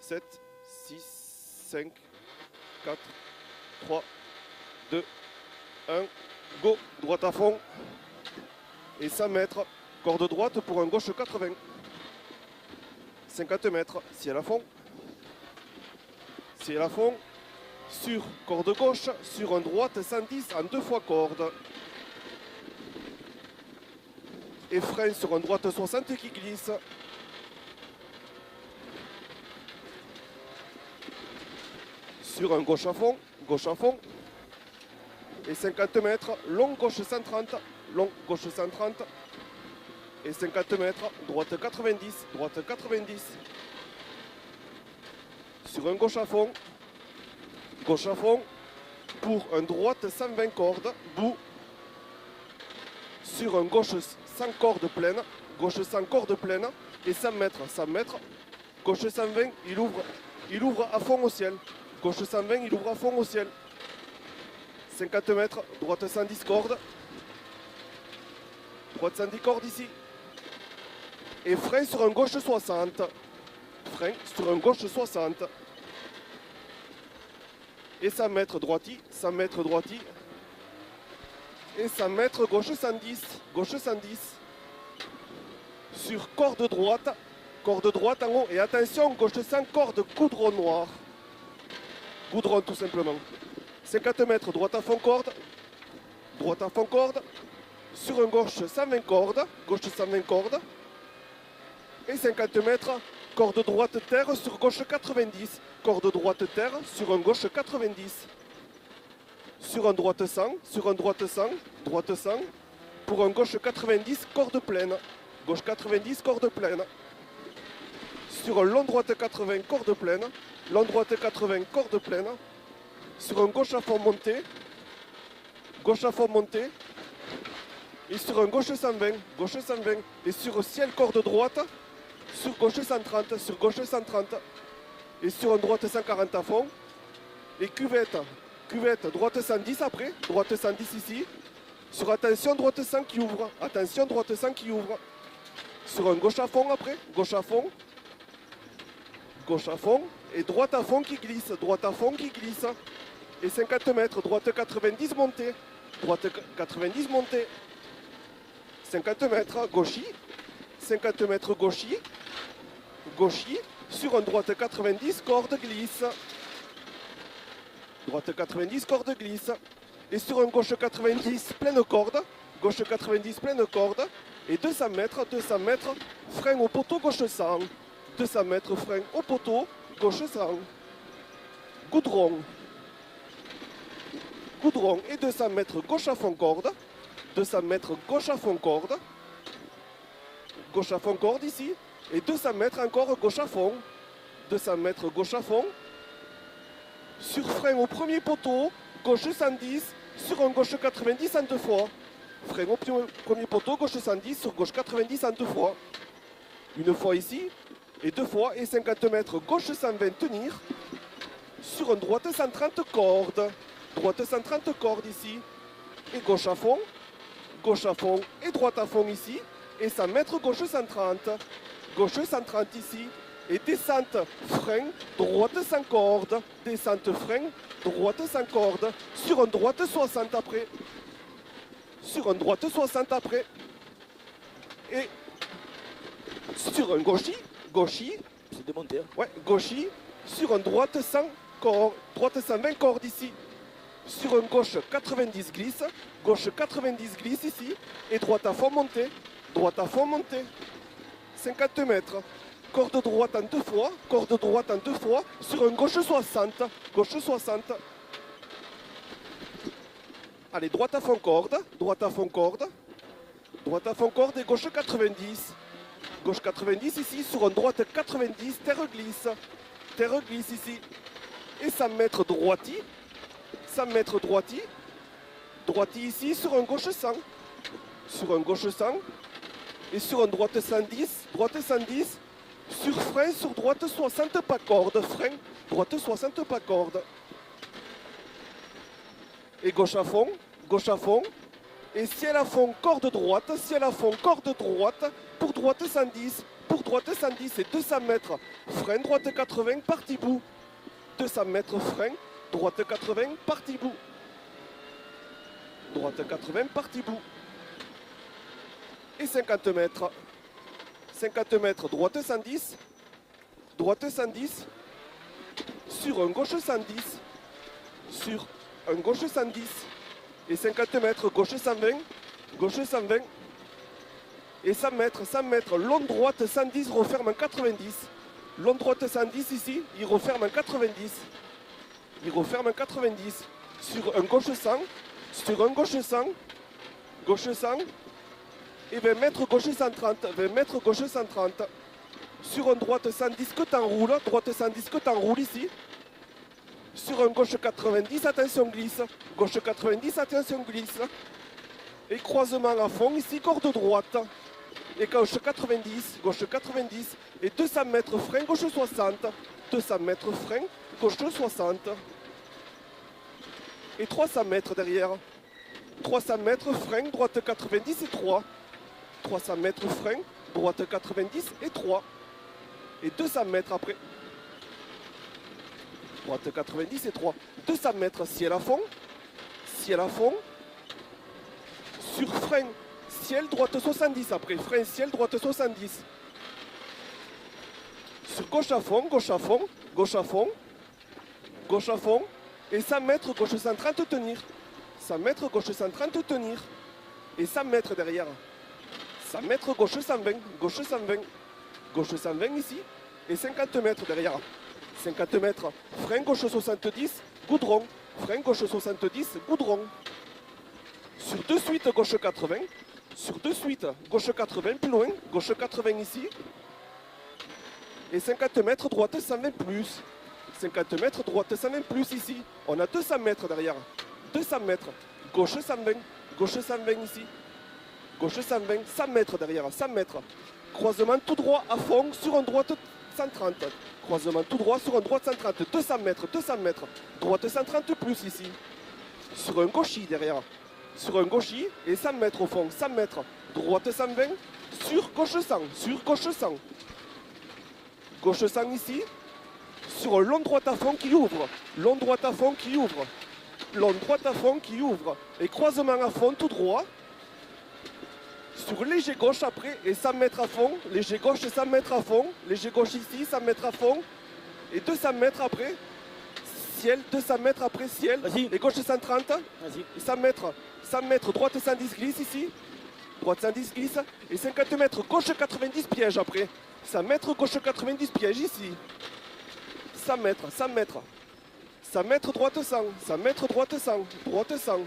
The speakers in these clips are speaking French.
7, 6, 5, 4, 3, 2, 1, go, droite à fond. Et 100 mètres, corde droite pour un gauche 80. 50 mètres, ciel à fond. Ciel à fond. Sur corde gauche, sur un droite 110 en 2 fois corde. Et frein sur un droite 60 qui glisse. Sur un gauche à fond, et 50 mètres, long gauche 130, long gauche 130, et 50 mètres, droite 90, droite 90. Sur un gauche à fond, pour un droite 120 cordes, bout. Sur un gauche 100 cordes pleines, gauche 100 cordes pleines, et 100 mètres, gauche 120, il ouvre à fond au ciel. Gauche 120, il ouvre à fond au ciel. 50 mètres, droite 110 cordes. Droite 110 cordes ici. Et frein sur un gauche 60. Frein sur un gauche 60. Et 100 mètres droiti, 100 mètres droiti. Et 100 mètres gauche 110. Gauche 110. Sur corde droite en haut. Et attention, gauche 100 cordes, goudron noir. Goudron tout simplement. 50 mètres, droite à fond corde. Droite à fond corde. Sur un gauche 120 cordes. Gauche 120 cordes. Et 50 mètres, corde droite terre sur gauche 90. Corde droite terre sur un gauche 90. Sur un droite 100. Sur un droite 100. Droite 100. Pour un gauche 90, corde pleine. Gauche 90, corde pleine. Sur un long droite 80, corde pleine. Long droite 80, corde pleine. Sur un gauche à fond monté. Gauche à fond monté. Et sur un gauche 120. Gauche 120. Et sur ciel corde droite. Sur gauche 130. Sur gauche 130. Et sur un droite 140 à fond. Et cuvette. Cuvette. Droite 110 après. Droite 110 ici. Sur attention droite 100 qui ouvre. Attention droite 100 qui ouvre. Sur un gauche à fond après. Gauche à fond. Gauche à fond. Et droite à fond qui glisse, droite à fond qui glisse. Et 50 mètres, droite 90 montée. Droite 90 montée. 50 mètres, gauchis. 50 mètres gauchis. Gauchis. Sur un droite 90, corde glisse. Droite 90, corde glisse. Et sur un gauche 90, pleine corde. Gauche 90, pleine corde. Et 200 mètres, frein au poteau, gauche 100. 200 mètres, frein au poteau. Gauche 100. Goudron. Goudron et 200 mètres gauche à fond corde. 200 mètres gauche à fond corde. Gauche à fond corde ici. Et 200 mètres encore gauche à fond. 200 mètres gauche à fond. Sur frein au premier poteau. Gauche 110. Sur un gauche 90 en 2 fois. Frein au premier poteau. Gauche 110 sur gauche 90 en 2 fois. Une fois ici. Et 2 fois, et 50 mètres, gauche 120, tenir. Sur une droite 130 cordes. Droite 130 cordes ici. Et gauche à fond, et droite à fond ici. Et 100 mètres, gauche 130. Gauche 130 ici. Et descente, frein, droite 100 cordes. Descente, frein, droite 100 cordes. Sur une droite 60 après. Sur une droite 60 après. Et sur un gauchis. Gauchis, c'est démonté. Hein. Ouais, gauchis, sur une droite 100 cordes, droite 120 cordes ici. Sur une gauche 90 glisse, gauche 90 glisse ici, et droite à fond montée, 50 mètres. Corde droite en 2 fois, sur un gauche 60, gauche 60. Allez, droite à fond corde, et gauche 90. Gauche 90 ici, sur une droite 90, terre glisse ici. Et 100 mètres droiti, droiti ici, sur un gauche 100. Et sur une droite 110, sur frein, sur droite 60 pas corde, frein, droite 60 pas corde. Et gauche à fond, Et ciel à fond, corde droite, ciel à fond, corde droite, pour droite 110, pour droite 110 et 200 mètres, frein droite 80, partie bout. 200 mètres, frein, droite 80, partie bout. Droite 80, partie bout. Et 50 mètres. 50 mètres, droite 110, droite 110, sur un gauche 110, sur un gauche 110, et 50 mètres, gauche 120, gauche 120, et 100 mètres, long droite 110, referme en 90, long droite 110 ici, il referme en 90, il referme en 90, sur un gauche 100, sur un gauche 100, gauche 100, et 20 mètres gauche 130, 20 mètres gauche 130, sur un droite 110 que t'enroules, droite 110 que t'enroules ici, sur un gauche 90, attention glisse, gauche 90, attention glisse, et croisement à fond ici, corde droite, et gauche 90, et 200 mètres frein, gauche 60, 200 mètres frein, gauche 60, et 300 mètres derrière, 300 mètres frein, droite 90 et 3, 300 mètres frein, droite 90 et 3. Et 200 mètres après. Droite 90 et 3. 200 mètres, ciel à fond. Ciel à fond. Sur frein, ciel, droite 70 après. Frein, ciel, droite 70. Sur gauche à fond, gauche à fond, gauche à fond. Gauche à fond. Et 100 mètres, gauche 130, tenir. 100 mètres, gauche 130, tenir. Et 100 mètres derrière. 100 mètres, gauche 120, gauche 120, gauche 120 ici, et 50 mètres derrière. 50 mètres, frein gauche 70, goudron, frein gauche 70, goudron. Sur deux suites, gauche 80, sur deux suites, gauche 80, plus loin, gauche 80 ici, et 50 mètres, droite 120 plus. 50 mètres, droite 120 plus ici. On a 200 mètres derrière, 200 mètres, gauche 120, gauche 120 ici. Gauche 120, 100 mètres derrière, 100 mètres. Croisement tout droit à fond sur un droite 130. Croisement tout droit sur un droite 130. 200 mètres, 200 mètres. Droite 130 plus ici. Sur un gauchis derrière. Sur un gauchis et 100 mètres au fond, 100 mètres. Droite 120 sur gauche 100, sur gauche 100. Gauche 100 ici. Sur un long droite à fond qui ouvre. Long droite à fond qui ouvre. Long droite à fond qui ouvre. Et croisement à fond tout droit. Sur léger gauche après et 100 mètres à fond, léger gauche et 100 mètres à fond, léger gauche ici, 100 mètres à fond, et 200 mètres après, ciel, 200 mètres après ciel, et gauche 130, et 100 mètres, droite 110 glisse ici, droite 110 glisse, et 50 mètres, gauche 90 piège après, 100 mètres, gauche 90 piège ici, 100 mètres, 100 mètres, 100 mètres, droite 100, 100 mètres, droite 100, droite 100,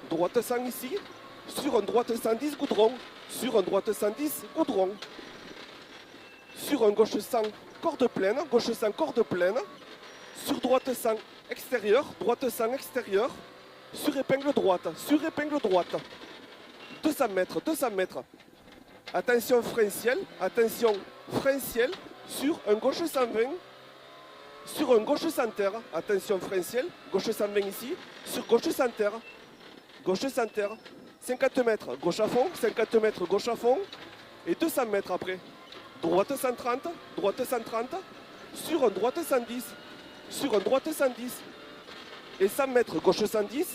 droite 100 ici, sur un droite 110 goudron, sur un droite 110 goudron, sur un gauche 100 corde pleine, gauche 100 corde pleine, sur droite 100 extérieur, droite 100 extérieur, sur épingle droite, 200 mètres, 200 mètres. Attention frein ciel, sur un gauche 120, sur un gauche 100 terre, attention frein ciel, gauche 120 ici, sur gauche 100 terre, gauche 100 terre. 50 mètres, gauche à fond, 50 mètres, gauche à fond, et 200 mètres après. Droite 130, sur un droite 110, sur un droite 110, et 100 mètres, gauche 110,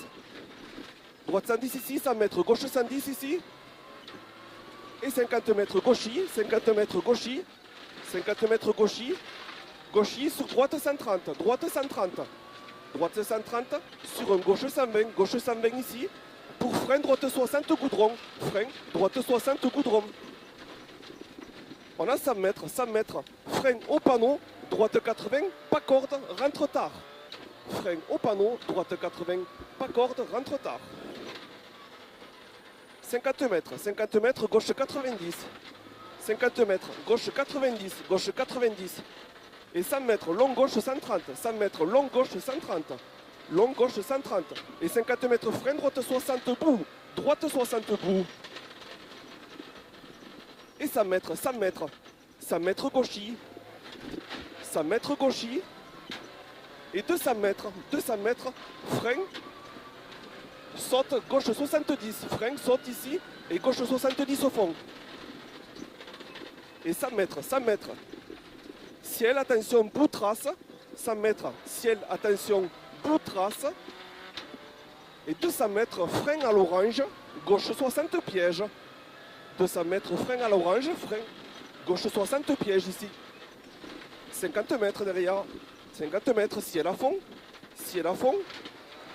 droite 110 ici, 100 mètres, gauche 110 ici, et 50 mètres gauchis, 50 mètres gauchis, 50 mètres gauchis, gauchis sur droite 130, droite 130, droite 130, sur un gauche 120 ici, pour frein droite 60 goudron, frein droite 60 goudron. On a 100 mètres, frein au panneau, droite 80, pas corde, rentre tard. Frein au panneau, droite 80, pas corde, rentre tard. 50 mètres, gauche 90. 50 mètres, gauche 90, gauche 90. Et 100 mètres, long gauche 130, 100 mètres, long gauche 130. Long gauche 130 et 50 mètres frein, droite 60 bout, droite 60 bout. Et 100 mètres, 100 mètres, 100 mètres gauchis, 100 mètres gauchis. Et 200 mètres, frein saute, gauche 70, frein, saute ici, et gauche 70 au fond. Et 100 mètres, 100 mètres. Ciel, attention, bout trace, 100 mètres, ciel, attention, bout trace. Et 200 mètres, frein à l'orange, gauche 60 pièges. 200 mètres, frein à l'orange, frein, gauche 60 pièges ici. 50 mètres derrière, 50 mètres, ciel à fond, ciel à fond,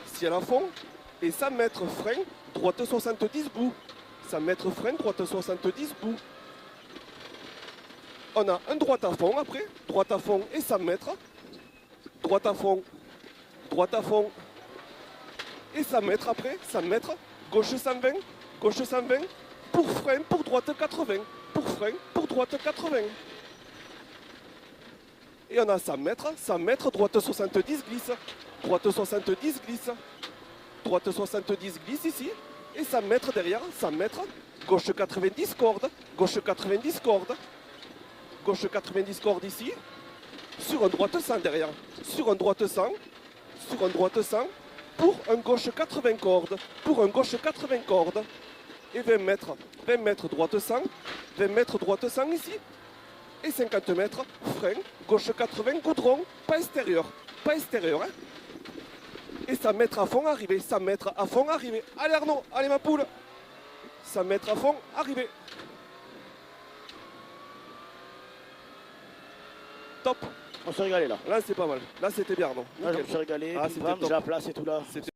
ciel à fond. Et 100 mètres, frein, droite 70 bout. 100 mètres, frein, droite 70 bout. On a un droite à fond après, droite à fond et 100 mètres. Droite à fond et 100 mètres après, 100 mètres. Gauche 120, gauche 120. Pour frein, pour droite 80. Pour frein, pour droite 80. Et on a 100 mètres, droite 70 glisse. Droite 70 glisse. Droite 70 glisse ici. Et 100 mètres derrière, 100 mètres. Gauche 90 cordes, gauche 90 cordes. Gauche 90 cordes ici, sur un droite 100 derrière, sur un droite 100, sur un droite 100, pour un gauche 80 cordes, pour un gauche 80 cordes, et 20 mètres droite 100, 20 mètres droite 100 ici, et 50 mètres, frein, gauche 80, goudron, pas extérieur, hein. Et 100 mètres à fond, arrivé, 100 mètres à fond, arrivé. Allez Arnaud, allez ma poule, 100 mètres à fond, arrivé. Top. On s'est régalé là. Là c'est pas mal. Là c'était bien, non? Là je me suis régalé. Ah, Bim, bam, j'ai la place et tout là.